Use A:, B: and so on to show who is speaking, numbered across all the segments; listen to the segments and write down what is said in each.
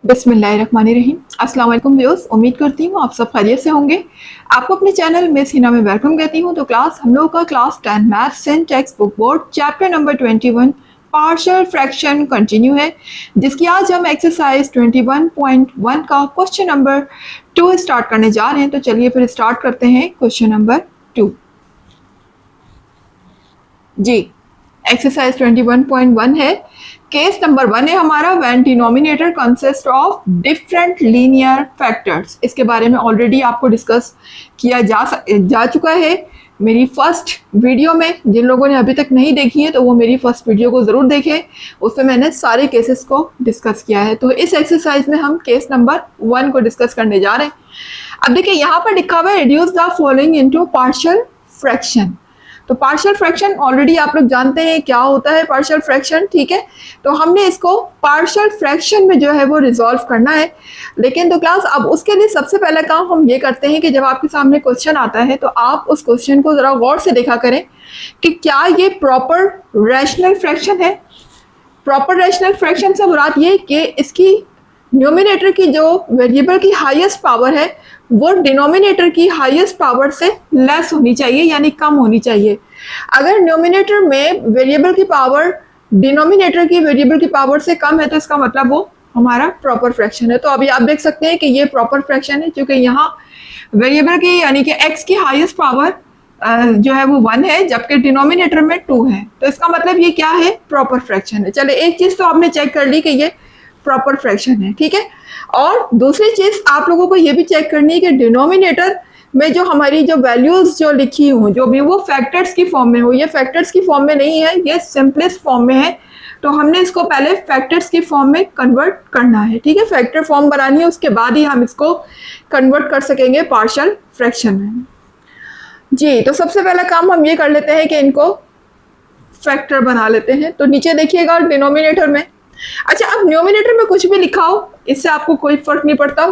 A: बिस्मिल्लाहिर्रहमानिर्रहीम। अस्सलाम वालेकुम व्यूअर्स, उम्मीद करती हूँ आप सब खैरियत से होंगे। आपको अपने चैनल मिस हिना में वेलकम कहती हूँ। तो क्लास हम लोग का class 10 maths and text book board chapter number 21 partial fraction continue है, जिसकी आज हम एक्सरसाइज 21.1 का क्वेश्चन नंबर 2 स्टार्ट करने जा रहे हैं। तो चलिए फिर स्टार्ट करते हैं क्वेश्चन नंबर 2 जी। एक्सरसाइज 21.1 है, केस नंबर 1 है हमारा, when denominator consist of different linear factors. इसके बारे में ऑलरेडी आपको डिस्कस किया जा चुका है मेरी फर्स्ट वीडियो में। जिन लोगों ने अभी तक नहीं देखी है तो वो मेरी फर्स्ट वीडियो को ज़रूर देखें, उसमें मैंने सारे केसेस को डिस्कस किया है। तो इस एक्सरसाइज में हम केस नंबर 1 को डिस्कस करने जा रहे हैं। अब देखिए यहाँ पर लिखा हुआ है reduce the following into partial fraction. तो पार्शियल फ्रैक्शन ऑलरेडी आप लोग जानते हैं क्या होता है पार्शियल फ्रैक्शन, ठीक है। तो हमने इसको पार्शियल फ्रैक्शन में जो है वो रिजॉल्व करना है। लेकिन तो क्लास अब उसके लिए सबसे पहला काम हम ये करते हैं कि जब आपके सामने क्वेश्चन आता है तो आप उस क्वेश्चन को ज़रा गौर से देखा करें कि क्या ये प्रॉपर रैशनल फ्रैक्शन है। प्रॉपर रैशनल फ्रैक्शन से मुराद ये कि इसकी न्यूमिनेटर की जो वेरिएबल की हाईएस्ट पावर है वो डिनोमिनेटर की हाईएस्ट पावर से लेस होनी चाहिए, यानी कम होनी चाहिए। अगर न्यूमिनेटर में वेरिएबल की पावर डिनोमिनेटर की वेरिएबल की पावर से कम है तो इसका मतलब वो हमारा प्रॉपर फ्रैक्शन है। तो अभी आप देख सकते हैं कि ये प्रॉपर फ्रैक्शन है, क्योंकि यहाँ वेरिएबल की यानी कि एक्स की हाईएस्ट पावर जो है वो 1 है, जबकि डिनोमिनेटर में 2 है। तो इसका मतलब ये क्या है, प्रॉपर फ्रैक्शन है। चले एक चीज़ तो आपने चेक कर ली कि ये प्रॉपर फ्रैक्शन है, ठीक है। और दूसरी चीज आप लोगों को ये भी चेक करनी है कि डिनोमिनेटर में जो हमारी जो वैल्यूज जो लिखी हो, जो भी वो फैक्टर्स की फॉर्म में हो। ये फैक्टर्स की फॉर्म में नहीं है, ये सिंपलेस्ट फॉर्म में है। तो हमने इसको पहले फैक्टर्स की फॉर्म में कन्वर्ट करना है, ठीक है। फैक्टर फॉर्म बनानी है, उसके बाद ही हम इसको कन्वर्ट कर सकेंगे पार्शियल फ्रैक्शन में। जी, तो सबसे पहला काम हम ये कर लेते हैं कि इनको फैक्टर बना लेते हैं। तो नीचे देखिएगा डिनोमिनेटर में, अच्छा अब न्यूमिनेटर में कुछ भी लिखा हो इससे आपको कोई फर्क नहीं पड़ता।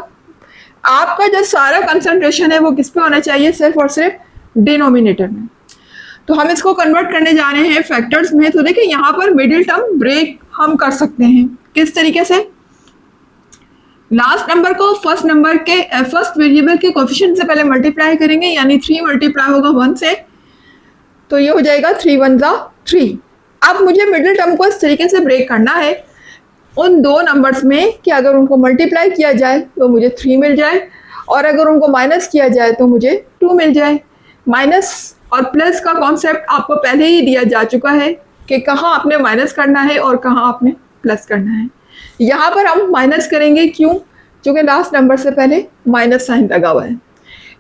A: आपका जो सारा कंसंट्रेशन है वो किस पे होना चाहिए, सिर्फ और सिर्फ डिनोमिनेटर में। तो हम इसको कन्वर्ट करने जा रहे हैं फैक्टर्स में। तो देखिए यहाँ पर मिडिल टर्म ब्रेक हम कर सकते हैं किस तरीके से। लास्ट नंबर को फर्स्ट नंबर के फर्स्ट वेरिएबल के कोएफिशिएंट से पहले मल्टीप्लाई करेंगे, यानी 3 मल्टीप्लाई होगा 1 से, तो ये हो जाएगा 3 1 जा 3। अब मुझे मिडिल टर्म को इस तरीके से ब्रेक करना है उन दो नंबर्स में कि अगर उनको मल्टीप्लाई किया जाए तो मुझे 3 मिल जाए, और अगर उनको माइनस किया जाए तो मुझे 2 मिल जाए। माइनस और प्लस का कॉन्सेप्ट आपको पहले ही दिया जा चुका है कि कहाँ आपने माइनस करना है और कहाँ आपने प्लस करना है। यहाँ पर हम माइनस करेंगे, क्यों? क्योंकि लास्ट नंबर से पहले माइनस साइन लगा हुआ है।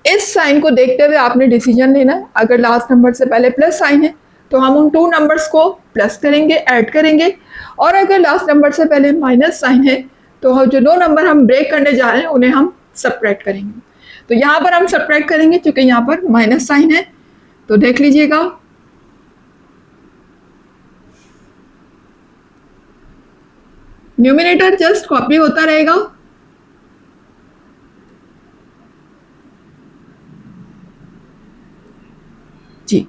A: इस साइन को देखते हुए आपने डिसीजन लेना है। अगर लास्ट नंबर से पहले प्लस साइन है तो हम उन 2 नंबर्स को प्लस करेंगे, ऐड करेंगे, और अगर लास्ट नंबर से पहले माइनस साइन है तो जो 2 नंबर हम ब्रेक करने जा रहे हैं उन्हें हम सब्ट्रैक्ट करेंगे। तो यहाँ पर हम सब्ट्रैक्ट करेंगे क्योंकि यहाँ पर माइनस साइन है। तो देख लीजिएगा, न्यूमिनेटर जस्ट कॉपी होता रहेगा। जी,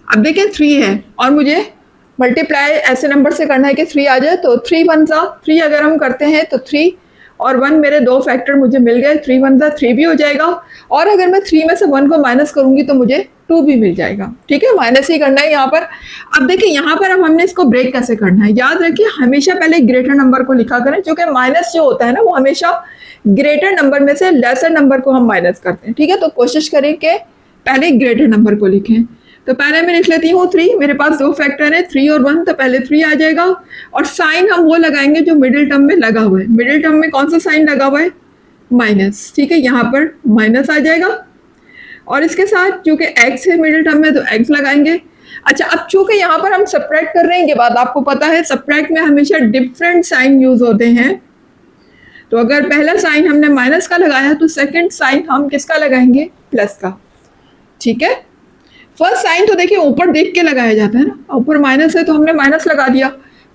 A: अब देखिए 3 है और मुझे मल्टीप्लाई ऐसे नंबर से करना है कि 3 आ जाए। तो 3 1 जा 3 अगर हम करते हैं तो 3 और 1 मेरे 2 फैक्टर मुझे मिल गए। 3 1 जा 3 भी हो जाएगा, और अगर मैं 3 में से 1 को माइनस करूंगी तो मुझे 2 भी मिल जाएगा, ठीक है। माइनस ही करना है यहाँ पर। अब देखिए यहाँ पर हमने इसको ब्रेक कैसे करना है। याद रखिए हमेशा पहले ग्रेटर नंबर को लिखा करें, क्योंकि माइनस जो होता है ना वो हमेशा ग्रेटर नंबर में से लेसर नंबर को हम माइनस करते हैं, ठीक है। तो कोशिश करें कि पहले ग्रेटर नंबर को लिखें। तो पहले मैं लिख लेती हूँ 3। मेरे पास 2 फैक्टर है 3 और 1, तो पहले 3 आ जाएगा, और साइन हम वो लगाएंगे जो मिडिल टर्म में लगा हुआ है। मिडिल टर्म में कौन सा साइन लगा हुआ है, माइनस, ठीक है। यहाँ पर माइनस आ जाएगा, और इसके साथ चूंकि एक्स है मिडिल टर्म में तो एक्स लगाएंगे। अच्छा, अब चूंकि यहाँ पर हम सब्ट्रैक्ट कर रहे हैं, ये बात आपको पता है सब्ट्रैक्ट में हमेशा डिफरेंट साइन यूज होते हैं। तो अगर पहला साइन हमने माइनस का लगाया तो सेकेंड साइन हम किसका लगाएंगे, प्लस का, ठीक है। फर्स्ट साइन तो देखिए ऊपर देख के लगाया जाता है ना, ऊपर माइनस है तो हमने माइनस लगा दिया,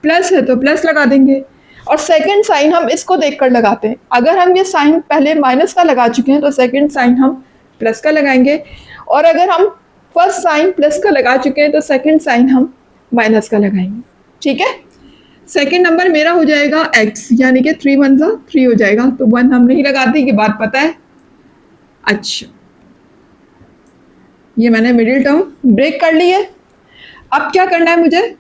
A: प्लस है तो प्लस लगा देंगे, और सेकंड साइन हम इसको देखकर लगाते हैं। अगर हम ये साइन पहले माइनस का लगा चुके हैं तो सेकंड साइन हम प्लस का लगाएंगे, और अगर हम फर्स्ट साइन प्लस का लगा चुके हैं तो सेकंड साइन हम माइनस का लगाएंगे, ठीक है। सेकेंड नंबर मेरा हो जाएगा x, यानी कि 3 1 सा 3 हो जाएगा, तो 1 हम नहीं लगाते, ये बात पता है। अच्छा, ये मैंने मिडिल टर्म ब्रेक कर ली है। अब क्या करना है मुझे,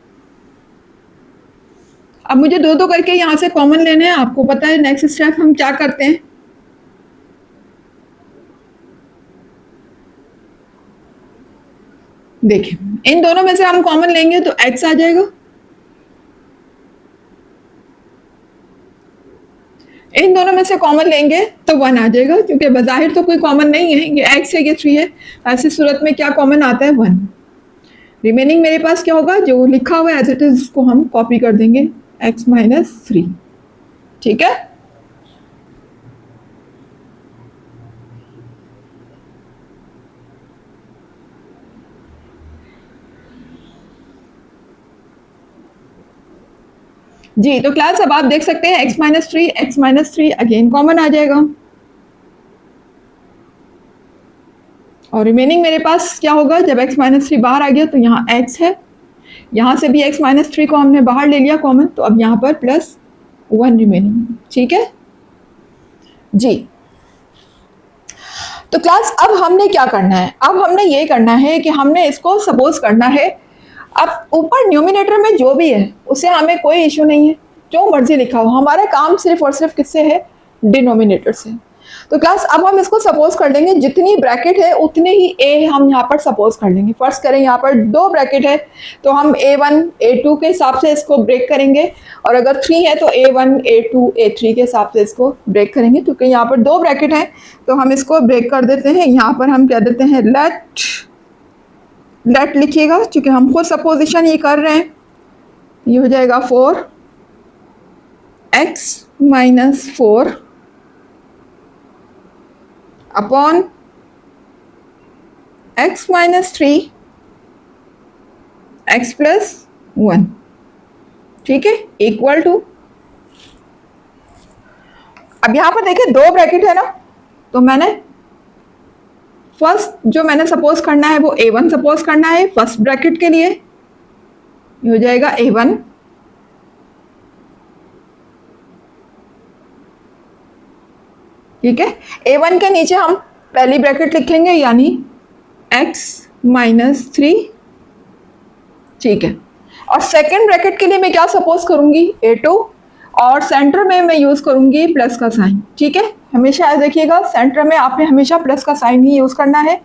A: अब मुझे दो दो करके यहाँ से कॉमन लेने हैं। आपको पता है नेक्स्ट स्टेप हम क्या करते हैं, देखिए इन दोनों में से हम कॉमन लेंगे तो x आ जाएगा, इन दोनों में से कॉमन लेंगे तो 1 आ जाएगा, क्योंकि बज़ाहिर तो कोई कॉमन नहीं है, ये x है ये 3 है, ऐसी सूरत में क्या कॉमन आता है 1। रिमेनिंग मेरे पास क्या होगा, जो लिखा हुआ है एज इट इज उसको हम कॉपी कर देंगे, x माइनस 3, ठीक है। जी तो क्लास अब आप देख सकते हैं x minus three again common आ जाएगा, और रिमेनिंग मेरे पास क्या होगा, जब x माइनस 3 बाहर आ गया तो यहाँ x है, यहाँ से भी x माइनस 3 को हमने बाहर ले लिया कॉमन, तो अब यहाँ पर प्लस 1 रिमेनिंग, ठीक है जी। तो क्लास अब हमने क्या करना है, अब हमने ये करना है कि हमने इसको सपोज करना है, अब ऊपर न्यूमिनेटर में जो भी है उससे हमें कोई इशू नहीं है, जो मर्जी लिखा हो, हमारा काम सिर्फ और सिर्फ किससे है, डिनोमिनेटर से। तो क्लास अब हम इसको सपोज कर लेंगे, जितनी ब्रैकेट है उतने ही ए हम यहाँ पर सपोज कर लेंगे। फर्स्ट करें यहाँ पर 2 ब्रैकेट है तो हम A1 A2 के हिसाब से इसको ब्रेक करेंगे, और अगर 3 है तो A1 A2 A3 के हिसाब से इसको ब्रेक करेंगे, क्योंकि यहाँ पर 2 ब्रैकेट है तो हम इसको ब्रेक कर देते हैं। यहाँ पर हम कह देते हैं लेट लिखिएगा, चूंकि हम खुद सपोजिशन ही कर रहे हैं, ये हो जाएगा 4x minus 4 upon x minus 3 x plus 1, ठीक है, इक्वल टू, अब यहां पर देखिए 2 ब्रैकेट है ना, तो मैंने फर्स्ट जो मैंने सपोज करना है वो A1 सपोज करना है फर्स्ट ब्रैकेट के लिए, ये हो जाएगा A1, ठीक है। A1 के नीचे हम पहली ब्रैकेट लिखेंगे यानी x माइनस 3, ठीक है, और सेकेंड ब्रैकेट के लिए मैं क्या सपोज करूंगी, A2, और सेंटर में मैं यूज करूंगी प्लस का साइन, ठीक है। हमेशा देखिएगा सेंटर में आपने हमेशा प्लस का साइन ही यूज करना है।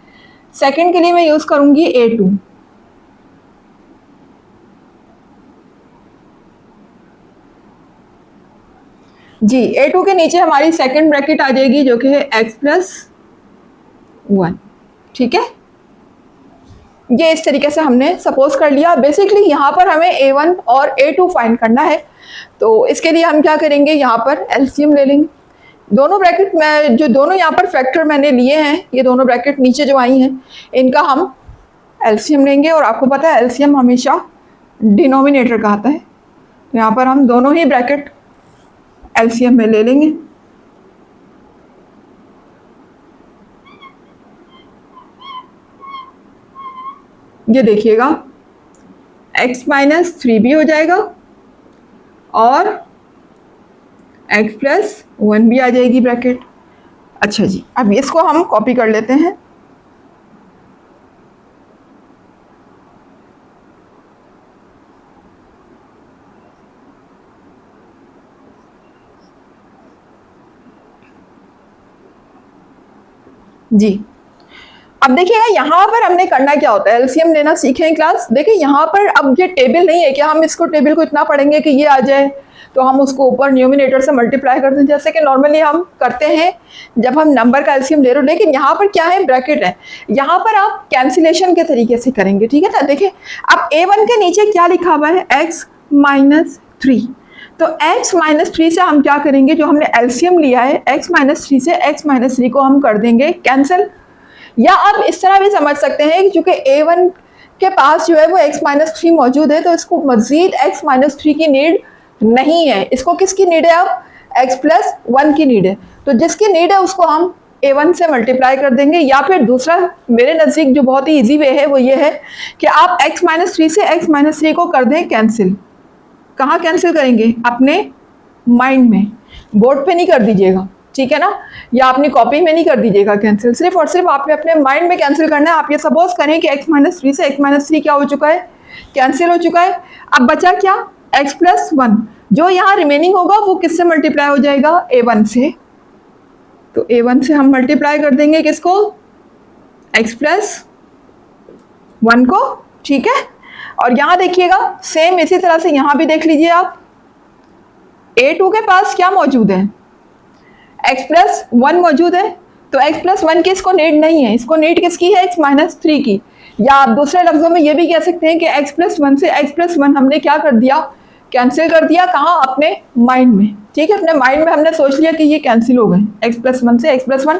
A: सेकेंड के लिए मैं यूज करूंगी A2, जी A2 के नीचे हमारी सेकेंड ब्रैकेट आ जाएगी जो कि है x प्लस 1, ठीक है। ये इस तरीके से हमने सपोज कर लिया। बेसिकली यहाँ पर हमें A1 और A2 फाइंड करना है, तो इसके लिए हम क्या करेंगे, यहाँ पर एलसीएम ले लेंगे। दोनों ब्रैकेट में जो दोनों यहाँ पर फैक्टर मैंने लिए हैं, ये दोनों ब्रैकेट नीचे जो आई हैं, इनका हम एलसीएम लेंगे, और आपको पता है एलसीएम हमेशा डिनोमिनेटर का आता है, तो यहाँ पर हम दोनों ही ब्रैकेट एलसीएम में ले लेंगे। ये देखिएगा x माइनस 3 भी हो जाएगा और x प्लस 1 भी आ जाएगी ब्रैकेट। अच्छा जी, अब इसको हम कॉपी कर लेते हैं। जी अब देखिएगा यहाँ पर हमने करना क्या होता है, एलसीएम लेना सीखें क्लास। देखिए यहाँ पर अब ये टेबल नहीं है कि हम इसको टेबल को इतना पढ़ेंगे कि ये आ जाए तो हम उसको ऊपर न्यूमिनेटर से मल्टीप्लाई कर दें, जैसे कि नॉर्मली हम करते हैं जब हम नंबर का एलसीएम ले रहे हो। लेकिन यहाँ पर क्या है, ब्रैकेट है, यहाँ पर आप कैंसिलेशन के तरीके से करेंगे, ठीक है ना। देखिए अब A1 के नीचे क्या लिखा हुआ है, x माइनस 3, तो x माइनस 3 से हम क्या करेंगे, जो हमने एलसीएम लिया है x माइनस 3 से x माइनस 3 को हम कर देंगे कैंसिल। या आप इस तरह भी समझ सकते हैं कि चूंकि A1 के पास जो है वो x माइनस 3 मौजूद है, तो इसको मजीद x माइनस 3 की नीड नहीं है। इसको किसकी नीड है, अब x प्लस 1 की नीड है। तो जिसकी नीड है उसको हम A1 से मल्टीप्लाई कर देंगे। या फिर दूसरा मेरे नज़दीक जो बहुत ही ईजी वे है वो ये है कि आप x माइनस 3 से x माइनस 3 को कर दें कैंसिल। कहाँ कैंसिल करेंगे? अपने माइंड में, बोर्ड पे नहीं कर दीजिएगा, ठीक है ना, या अपनी कॉपी में नहीं कर दीजिएगा कैंसिल, सिर्फ और सिर्फ आपने अपने माइंड में कैंसिल करना है। आप ये सपोज करें कि x-3 से x-3 क्या हो चुका है? कैंसिल हो चुका है। अब बचा क्या? x+1, जो यहाँ रिमेनिंग होगा वो किससे मल्टीप्लाई हो जाएगा? a1 से। तो a1 से हम मल्टीप्लाई कर देंगे किसको? x+1 को, ठीक है। और यहाँ देखिएगा सेम इसी तरह से यहाँ भी देख लीजिए आप, a2 के पास क्या मौजूद है? x+1 मौजूद है। तो x+1 की इसको नीड नहीं है, इसको नीड किसकी है? x-3 की। या आप दूसरे लफ्जों में ये भी कह सकते हैं कि x+1 से x+1 हमने क्या कर दिया? कैंसिल कर दिया। कहाँ? अपने माइंड में, ठीक है। अपने माइंड में हमने सोच लिया कि ये कैंसिल हो गए x+1 से x+1।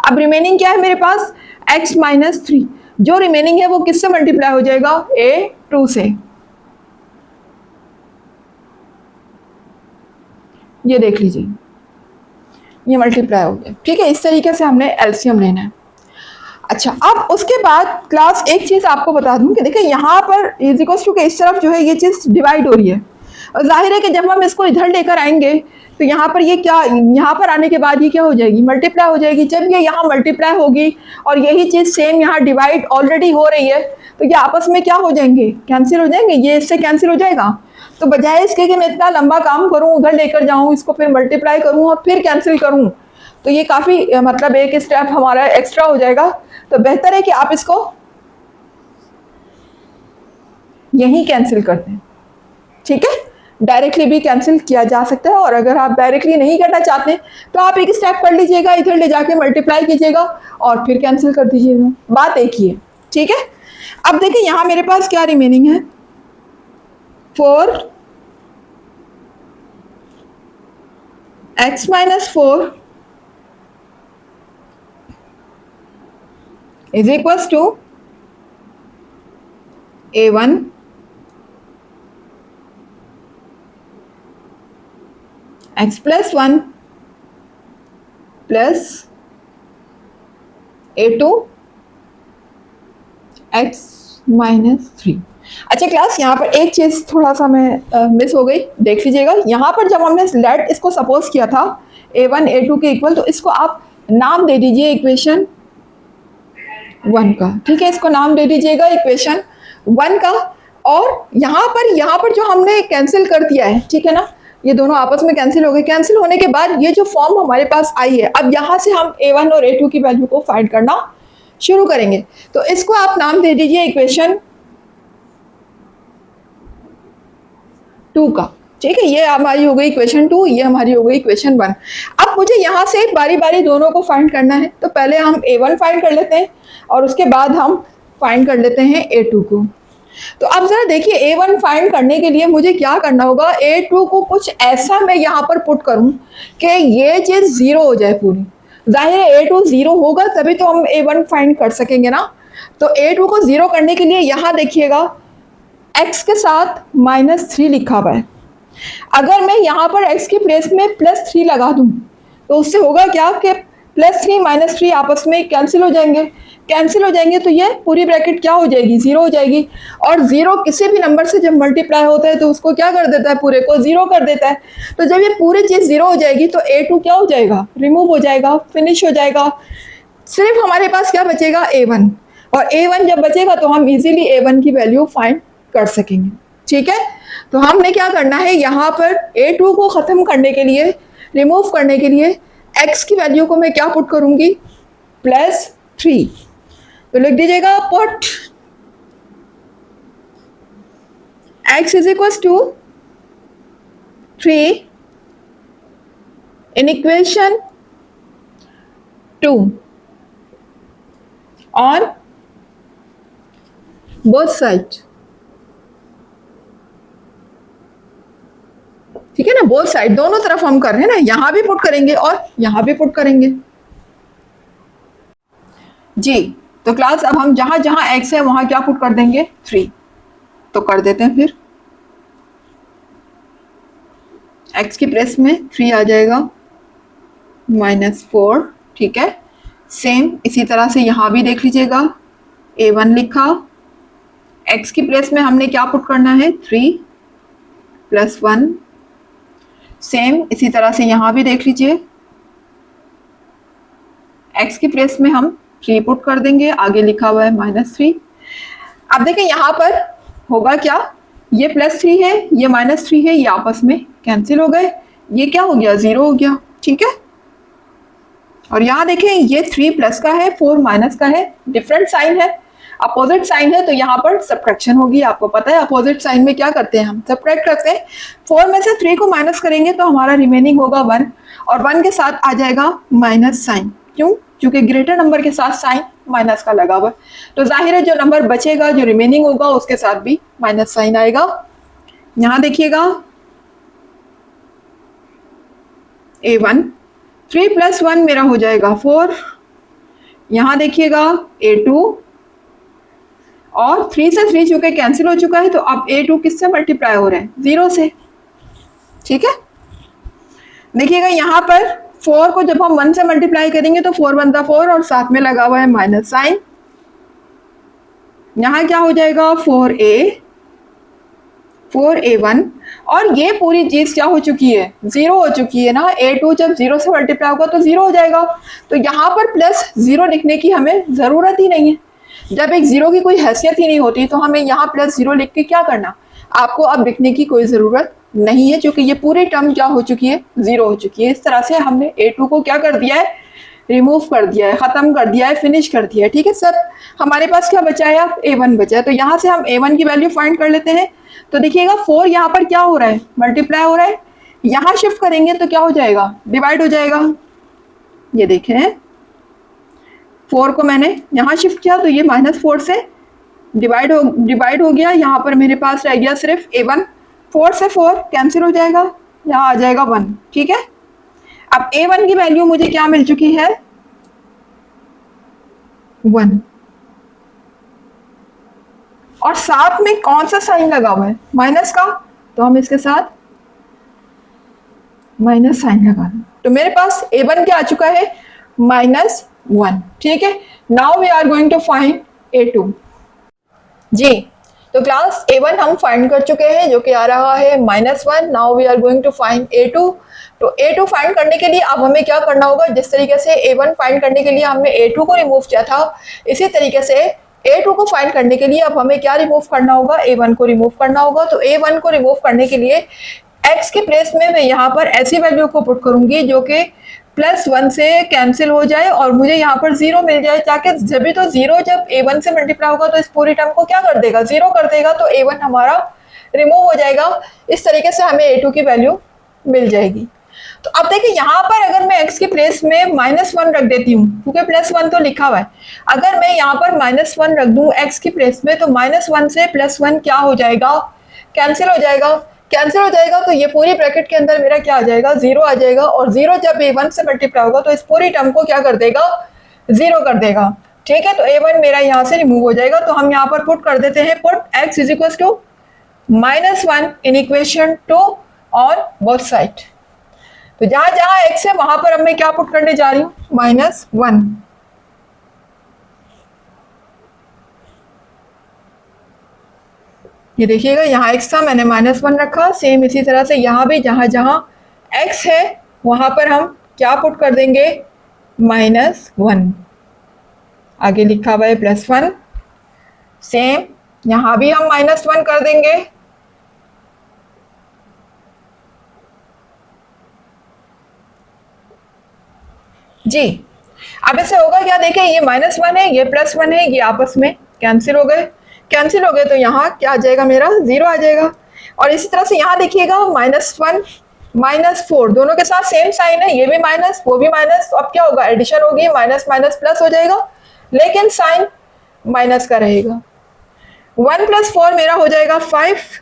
A: अब रिमेनिंग क्या है मेरे पास? x-3। जो रिमेनिंग है वो किससे मल्टीप्लाई हो जाएगा? a2 से। ये देख लीजिए, ये मल्टीप्लाई हो गया, ठीक है। इस तरीके से हमने एलसीएम लेना है। अच्छा, अब उसके बाद क्लास एक चीज़ आपको बता दूं कि देखिए यहाँ पर इज इक्वल्स टू के इस तरफ जो है ये चीज़ डिवाइड हो रही है, और जाहिर है कि जब हम इसको इधर लेकर आएंगे तो यहाँ पर ये क्या, यहाँ पर आने के बाद ये क्या हो जाएगी? मल्टीप्लाई हो जाएगी। जब ये यहाँ मल्टीप्लाई होगी और यही चीज़ सेम यहाँ डिवाइड ऑलरेडी हो रही है, तो ये आपस में क्या हो जाएंगे? कैंसिल हो जाएंगे। ये इससे कैंसिल हो जाएगा। तो बजाय इसके कि मैं इतना लंबा काम करूँ, उधर लेकर जाऊँ, इसको फिर मल्टीप्लाई करूँ और फिर कैंसिल करूँ, तो ये काफ़ी मतलब एक स्टेप हमारा एक्स्ट्रा हो जाएगा। तो बेहतर है कि आप इसको यहीं कैंसिल कर दें, ठीक है। डायरेक्टली भी कैंसिल किया जा सकता है, और अगर आप डायरेक्टली नहीं करना चाहते तो आप एक स्टेप कर लीजिएगा, इधर ले जाके मल्टीप्लाई कीजिएगा और फिर कैंसिल कर दीजिएगा। बात एक ही है, ठीक है। अब देखिए यहाँ मेरे पास क्या रिमेनिंग है? 4x-4 is equals to a1 x+1 plus a2 x-3। अच्छा क्लास, यहाँ पर एक चीज़ थोड़ा सा मैं मिस हो गई, देख लीजिएगा। यहाँ पर जब हमने लेट इसको सपोज किया था a1 a2 के इक्वल, तो इसको आप नाम दे दीजिए इक्वेशन 1 का, ठीक है। इसको नाम दे दीजिएगा इक्वेशन 1 का। और यहाँ पर जो हमने कैंसिल कर दिया है, ठीक है ना, ये दोनों आपस में कैंसिल हो गए। कैंसिल होने के बाद ये जो फॉर्म हमारे पास आई है, अब यहाँ से हम a1 और a2 की वैल्यू को फाइंड करना शुरू करेंगे। तो इसको आप नाम दे दीजिए इक्वेशन 2 का, ठीक है। ये हमारी हो गई इक्वेशन 2, ये हमारी हो गई इक्वेशन 1। अब मुझे यहाँ से बारी बारी दोनों को फाइंड करना है, तो पहले हम a1 फाइंड कर लेते हैं और उसके बाद हम फाइंड कर लेते हैं a2 को। तो अब जरा देखिए, a1 फाइंड करने के लिए मुझे क्या करना होगा? a2 को कुछ ऐसा मैं यहाँ पर पुट करूँ कि ये चीज़ ज़ीरो हो जाए पूरी। जाहिर है a2 ज़ीरो होगा तभी तो हम a1 फाइंड कर सकेंगे ना। तो a2 को ज़ीरो करने के लिए यहाँ देखिएगा x के साथ -3 लिखा हुआ है। अगर मैं यहाँ पर x की प्लेस में +3 लगा दूँ तो उससे होगा क्या कि +3 -3 आपस में कैंसिल हो जाएंगे। कैंसिल हो जाएंगे तो ये पूरी ब्रैकेट क्या हो जाएगी? ज़ीरो हो जाएगी। और ज़ीरो किसी भी नंबर से जब मल्टीप्लाई होता है तो उसको क्या कर देता है? पूरे को ज़ीरो कर देता है। तो जब ये पूरी चीज़ ज़ीरो हो जाएगी तो a2 क्या हो जाएगा? रिमूव हो जाएगा, फिनिश हो जाएगा। सिर्फ हमारे पास क्या बचेगा? a1। और a1 जब बचेगा तो हम इजीली a1 की वैल्यू फाइंड कर सकेंगे, ठीक है। तो हमने क्या करना है, यहाँ पर a2 को ख़त्म करने के लिए, रिमूव करने के लिए x की वैल्यू को मैं क्या पुट करूँगी? +3। तो लिख दीजिएगा put x is equal to 3 in equation 2 on both side, ठीक है ना। बोथ साइड, दोनों तरफ हम कर रहे हैं ना, यहां भी पुट करेंगे और यहां भी पुट करेंगे जी। तो क्लास अब हम जहां जहां x है वहां क्या पुट कर देंगे? 3। तो कर देते हैं फिर, x की प्लेस में 3 आ जाएगा, -4, ठीक है। सेम इसी तरह से यहाँ भी देख लीजिएगा, a1 लिखा, x की प्लेस में हमने क्या पुट करना है? 3, प्लस 1। सेम इसी तरह से यहाँ भी देख लीजिए, x की प्लेस में हम 3 पुट कर देंगे, आगे लिखा हुआ है -3। अब देखिए यहाँ पर होगा क्या, ये +3 है, ये -3 है, ये आपस में कैंसिल हो गए, ये क्या हो गया, 0 हो गया। ठीक है, और यहाँ देखें ये 3 प्लस का है, 4 माइनस का है, डिफरेंट साइन है, अपोजिट साइन है, तो यहाँ पर सब्ट्रैक्शन होगी। आपको पता है अपोजिट साइन में क्या करते हैं, हम सब्ट्रैक्ट करते हैं। 4 में से 3 को माइनस करेंगे तो हमारा रिमेनिंग होगा 1, और 1 के साथ आ जाएगा माइनस साइन। क्यों? क्योंकि ग्रेटर नंबर के साथ साइन माइनस का लगा हुआ है, तो जाहिर है जो नंबर बचेगा, जो रिमेनिंग होगा, उसके साथ भी माइनस साइन आएगा। यहाँ देखिएगा A1, 3 + 1 मेरा हो जाएगा 4। यहाँ देखिएगा A2, और 3 से 3 चूंकि कैंसिल हो चुका है, तो अब A2 किससे मल्टीप्लाई हो रहा है, 0 से। ठीक है, देखिएगा यहाँ पर 4 को जब हम 1 से मल्टीप्लाई करेंगे तो 4 बनता 4, और साथ में लगा हुआ है माइनस साइन। यहाँ क्या हो जाएगा, 4A1, और ये पूरी चीज क्या हो चुकी है, 0 हो चुकी है ना। A2 जब 0 से मल्टीप्लाई होगा तो 0 हो जाएगा, तो यहाँ पर +0 लिखने की हमें जरूरत ही नहीं है। जब एक 0 की कोई हैसियत ही नहीं होती तो हमें यहाँ +0 लिख के क्या करना, आपको अब लिखने की कोई ज़रूरत नहीं है, क्योंकि ये पूरी टर्म क्या हो चुकी है, 0 हो चुकी है। इस तरह से हमने A2 को क्या कर दिया है, रिमूव कर दिया है, ख़त्म कर दिया है, फिनिश कर दिया है। ठीक है सर, हमारे पास क्या बचा है, अब A1 बचा है, तो यहाँ से हम A1 की वैल्यू फाइंड कर लेते हैं। तो देखिएगा 4 यहाँ पर क्या हो रहा है, मल्टीप्लाई हो रहा है, यहाँ शिफ्ट करेंगे तो क्या हो जाएगा, डिवाइड हो जाएगा। ये देखें 4 को मैंने यहाँ शिफ्ट किया तो ये -4 से डिवाइड हो गया। यहाँ पर मेरे पास रह गया सिर्फ A1, 4 से 4 कैंसिल हो जाएगा, यहाँ आ जाएगा 1। ठीक है, अब A1 की वैल्यू मुझे क्या मिल चुकी है, 1, और साथ में कौन सा साइन लगा हुआ है, माइनस का, तो हम इसके साथ माइनस साइन लगा दें, तो मेरे पास A1 क्या आ चुका है, -1। ठीक है, now we are going to find A2। जी, तो क्लास A1 हम फाइंड कर चुके हैं, जो कि आ रहा है -1। Now we are going to find A2। तो A2 फाइंड करने के लिए अब हमें क्या करना होगा, जिस तरीके से A1 फाइंड करने के लिए हमने A2 को रिमूव किया था, इसी तरीके से A2 को फाइंड करने के लिए अब हमें क्या रिमूव करना होगा, A1 को रिमूव करना होगा। तो A1 को रिमूव करने के लिए x के प्लेस में मैं यहाँ पर ऐसी वैल्यू को पुट करूंगी जो कि +1 से कैंसिल हो जाए और मुझे यहाँ पर 0 मिल जाए, ताकि जब भी तो 0 जब A1 से मल्टीप्लाई होगा तो इस पूरी टर्म को क्या कर देगा, 0 कर देगा, तो A1 हमारा रिमूव हो जाएगा। इस तरीके से हमें A2 की वैल्यू मिल जाएगी। तो अब देखिए यहाँ पर अगर मैं x की प्लेस में -1 रख देती हूँ, क्योंकि +1 तो लिखा हुआ है, अगर मैं यहाँ पर -1 रख दूँ x की प्लेस में, तो -1 से +1 क्या हो जाएगा, कैंसिल हो जाएगा। कैंसिल हो जाएगा तो ये पूरी ब्रैकेट के अंदर मेरा क्या आ जाएगा, 0 आ जाएगा, और 0 जब A1 से मल्टीप्लाई होगा तो इस पूरी टर्म को क्या कर देगा, 0 कर देगा। ठीक है, तो A1 मेरा यहाँ से रिमूव हो जाएगा। तो हम यहाँ पर पुट कर देते हैं, put x = -1 in equation 2 on both side. तो जहां जहां x है वहां पर अब मैं क्या पुट करने जा रही हूँ, -1। ये देखिएगा यहाँ x था, मैंने -1 रखा, सेम इसी तरह से यहाँ भी जहां जहां x है वहां पर हम क्या पुट कर देंगे, -1, आगे लिखा हुआ है +1, सेम यहाँ भी हम -1 कर देंगे। जी, अब इससे होगा क्या, देखें ये -1 है, ये +1 है, ये आपस में कैंसिल हो गए, तो यहाँ क्या आ जाएगा, मेरा 0 आ जाएगा। और इसी तरह से यहाँ देखिएगा -1 -4 दोनों के साथ सेम साइन है, ये भी माइनस वो भी माइनस, तो अब क्या होगा, एडिशन होगी, माइनस माइनस प्लस हो जाएगा, लेकिन साइन माइनस का रहेगा। 1 + 4 मेरा हो जाएगा 5,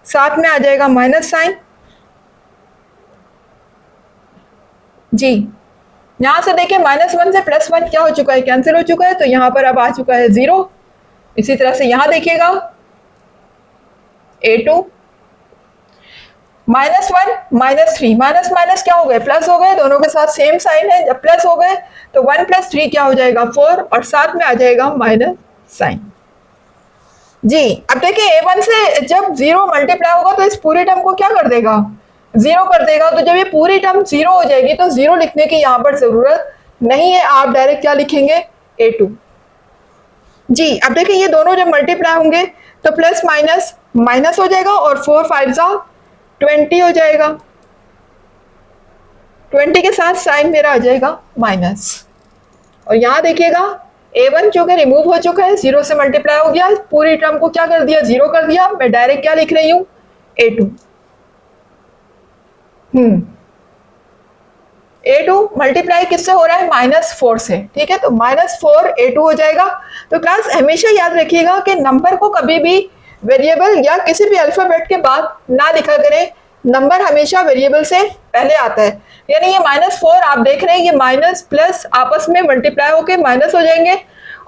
A: साथ में आ जाएगा माइनस साइन। जी, यहाँ से देखिए -1 से +1 क्या हो चुका है, कैंसिल हो चुका है, तो यहाँ पर अब आ चुका है 0। इसी तरह से यहाँ देखिएगा A2 -1 -3 माइनस माइनस क्या हो गए, प्लस हो गए, दोनों के साथ सेम साइन है, जब प्लस हो गए तो 1 + 3 क्या हो जाएगा 4, और साथ में आ जाएगा माइनस साइन। जी अब देखिए A1 से जब जीरो मल्टीप्लाई होगा तो इस पूरे टर्म को क्या कर देगा, जीरो कर देगा। तो जब ये पूरी टर्म जीरो हो जाएगी तो जीरो लिखने की यहाँ पर जरूरत नहीं है, आप डायरेक्ट क्या लिखेंगे, A2। जी अब देखिए ये दोनों जब मल्टीप्लाई होंगे तो प्लस माइनस माइनस हो जाएगा और 4 5 जा 20 हो जाएगा। 20 के साथ साइन मेरा आ जाएगा माइनस। और यहाँ देखिएगा A1 जो कि रिमूव हो चुका है, जीरो से मल्टीप्लाई हो गया, पूरी टर्म को क्या कर दिया, जीरो कर दिया। मैं डायरेक्ट क्या लिख रही हूँ, A2। A2 मल्टीप्लाई किससे हो रहा है, -4 से, ठीक है। तो -4 A2 हो जाएगा। तो क्लास हमेशा याद रखिएगा कि नंबर को कभी भी वेरिएबल या किसी भी अल्फाबेट के बाद ना लिखा करें, नंबर हमेशा वेरिएबल से पहले आता है। यानी ये -4 आप देख रहे हैं, ये माइनस प्लस आपस में मल्टीप्लाई होके माइनस हो जाएंगे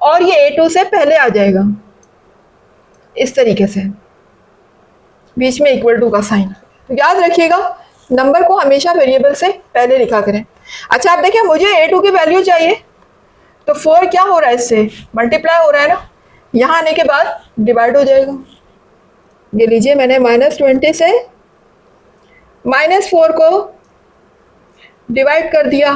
A: और ये A2 से पहले आ जाएगा इस तरीके से, बीच में इक्वल टू का साइन। तो याद रखिएगा नंबर को हमेशा वेरिएबल से पहले लिखा करें। अच्छा आप देखिए मुझे A2 की वैल्यू चाहिए, तो 4 क्या हो रहा है, इससे मल्टीप्लाई हो रहा है ना, यहाँ आने के बाद डिवाइड हो जाएगा। ये लीजिए मैंने -20 से -4 को डिवाइड कर दिया।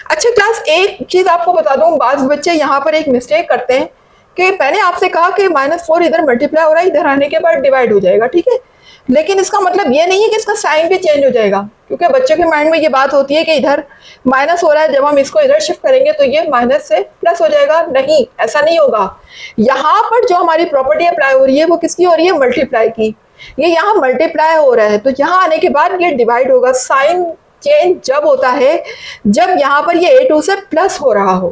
A: अच्छा क्लास एक चीज आपको बता दूं, बाज बच्चे यहाँ पर एक मिस्टेक करते हैं कि मैंने आपसे कहा कि -4 इधर मल्टीप्लाई हो रहा है, इधर आने के बाद डिवाइड हो जाएगा, ठीक है। लेकिन इसका मतलब ये नहीं है कि इसका साइन भी चेंज हो जाएगा, क्योंकि बच्चों के माइंड में ये बात होती है कि इधर माइनस हो रहा है, जब हम इसको इधर शिफ्ट करेंगे तो ये माइनस से प्लस हो जाएगा। नहीं, ऐसा नहीं होगा। यहाँ पर जो हमारी प्रॉपर्टी अप्लाई हो रही है वो किसकी हो रही है, मल्टीप्लाई की। ये यहाँ मल्टीप्लाई हो रहा है तो यहाँ आने के बाद ये डिवाइड होगा। साइन चेंज जब होता है जब यहाँ पर ये A2 से प्लस हो रहा हो,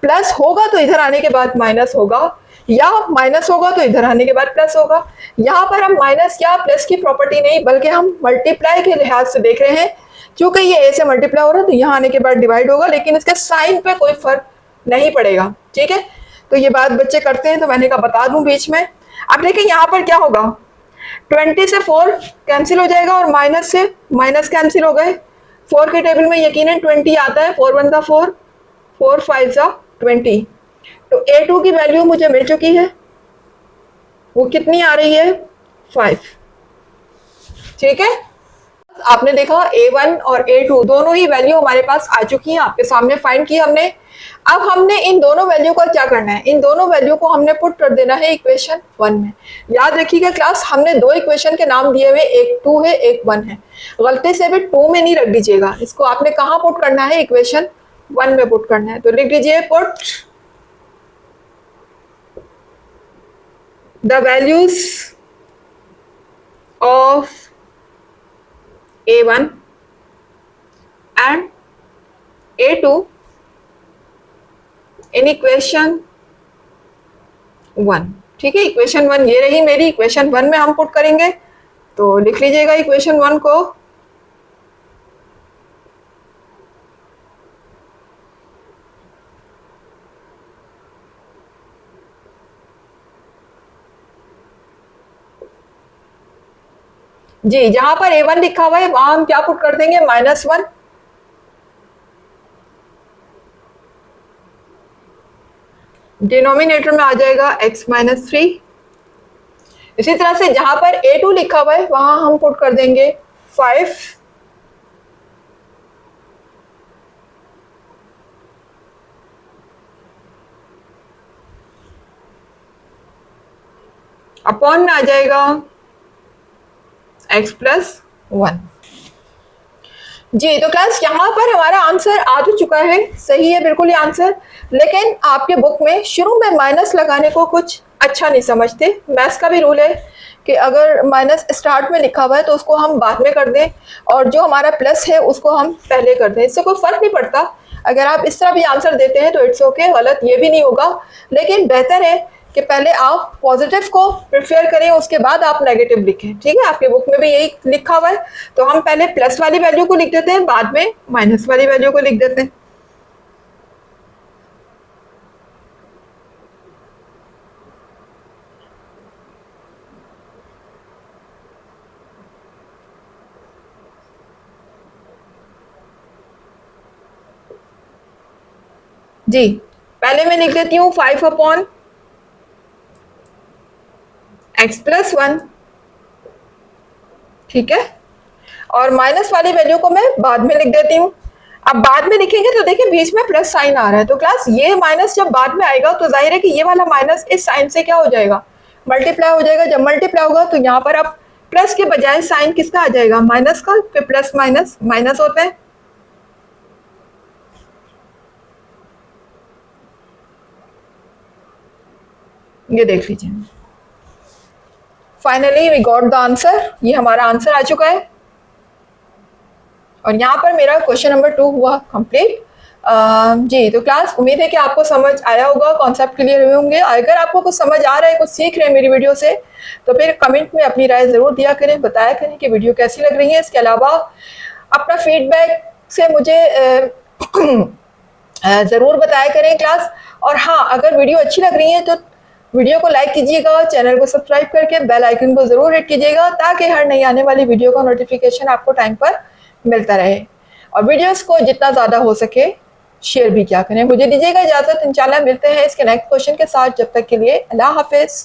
A: प्लस होगा तो इधर आने के बाद माइनस होगा, या माइनस होगा तो इधर आने के बाद प्लस होगा। यहाँ पर हम माइनस या प्लस की प्रॉपर्टी नहीं बल्कि हम मल्टीप्लाई के लिहाज से देख रहे हैं। क्योंकि ये A से मल्टीप्लाई हो रहा है तो यहाँ आने के बाद डिवाइड होगा, लेकिन इसके साइन पे कोई फर्क नहीं पड़ेगा, ठीक है। तो ये बात बच्चे करते हैं तो मैंने कहा बता दूं बीच में। अब देखिए यहाँ पर क्या होगा, 20 से 4 कैंसिल हो जाएगा और माइनस से माइनस कैंसिल हो गए। 4 के टेबल में यकीनन 20 आता है, 4 1 4, 4 5 20। तो A2 की वैल्यू मुझे मिल चुकी है, वो कितनी आ रही है, 5, ठीक है। आपने देखा A1 और A2 दोनों ही वैल्यू हमारे पास आ चुकी हैं, आपके सामने फाइंड की हमने। अब हमने इन दोनों वैल्यू का क्या करना है, इन दोनों वैल्यू को हमने पुट कर देना है इक्वेशन 1 में। याद रखिएगा क्लास, हमने दो इक्वेशन के नाम दिए हुए, एक 2 है एक 1 है। गलती से भी 2 में नहीं रख दीजिएगा, इसको आपने कहाँ पुट करना है, इक्वेशन 1 में पुट करना है। तो लिख दीजिए put the values of A1 and A2 in equation 1, ठीक है। इक्वेशन 1 ये रही मेरी, इक्वेशन 1 में हम पुट करेंगे। तो लिख लीजिएगा इक्वेशन 1 को, जी जहां पर A1 लिखा हुआ है वहां हम क्या पुट कर देंगे, -1। डिनोमिनेटर में आ जाएगा x-3। इसी तरह से जहां पर A2 लिखा हुआ है वहां हम पुट कर देंगे 5। अपॉन में आ जाएगा x+1। जी तो क्लास यहाँ पर हमारा आंसर आ तो चुका है, सही है बिल्कुल ये आंसर। लेकिन आपके बुक में शुरू में माइनस लगाने को कुछ अच्छा नहीं समझते। मैथ्स का भी रूल है कि अगर माइनस स्टार्ट में लिखा हुआ है तो उसको हम बाद में कर दें और जो हमारा प्लस है उसको हम पहले कर दें, इससे कोई फर्क नहीं पड़ता। अगर आप इस तरह भी आंसर देते हैं तो इट्स ओके, गलत ये भी नहीं होगा। लेकिन बेहतर है कि पहले आप पॉजिटिव को प्रिफेयर करें, उसके बाद आप नेगेटिव लिखें, ठीक है। आपके बुक में भी यही लिखा हुआ है। तो हम पहले प्लस वाली वैल्यू को लिख देते हैं, बाद में माइनस वाली वैल्यू को लिख देते हैं। जी पहले मैं लिख देती हूँ 5 अपॉन x प्लस 1, ठीक है, और माइनस वाली वैल्यू को मैं बाद में लिख देती हूँ। अब बाद में लिखेंगे तो देखिए बीच में प्लस साइन आ रहा है, तो क्लास ये माइनस जब बाद में आएगा तो जाहिर है कि ये वाला माइनस इस साइन से क्या हो जाएगा, मल्टीप्लाई हो जाएगा। जब मल्टीप्लाई होगा तो यहाँ पर अब प्लस के बजाय साइन किसका आ जाएगा, माइनस का, फिर प्लस माइनस माइनस होता है। ये देख लीजिए, finally we got the answer, ये हमारा आंसर आ चुका है। और यहाँ पर मेरा क्वेश्चन नंबर 2 हुआ कंप्लीट। जी, तो क्लास उम्मीद है कि आपको समझ आया होगा, कॉन्सेप्ट क्लियर हुए होंगे। अगर आपको कुछ समझ आ रहा है, कुछ सीख रहे हैं मेरी वीडियो से, तो फिर कमेंट में अपनी राय ज़रूर दिया करें, बताया करें कि वीडियो कैसी लग रही है। इसके अलावा अपना फीडबैक से मुझे ज़रूर बताया करें क्लास। और हाँ, अगर वीडियो अच्छी लग रही है तो वीडियो को लाइक कीजिएगा, चैनल को सब्सक्राइब करके बेल आइकन को ज़रूर हिट कीजिएगा, ताकि हर नई आने वाली वीडियो का नोटिफिकेशन आपको टाइम पर मिलता रहे। और वीडियोस को जितना ज़्यादा हो सके शेयर भी किया करें। मुझे दीजिएगा इजाज़त, इंशाल्लाह मिलते हैं इसके नेक्स्ट क्वेश्चन के साथ। जब तक के लिए अल्लाह हाफिज़।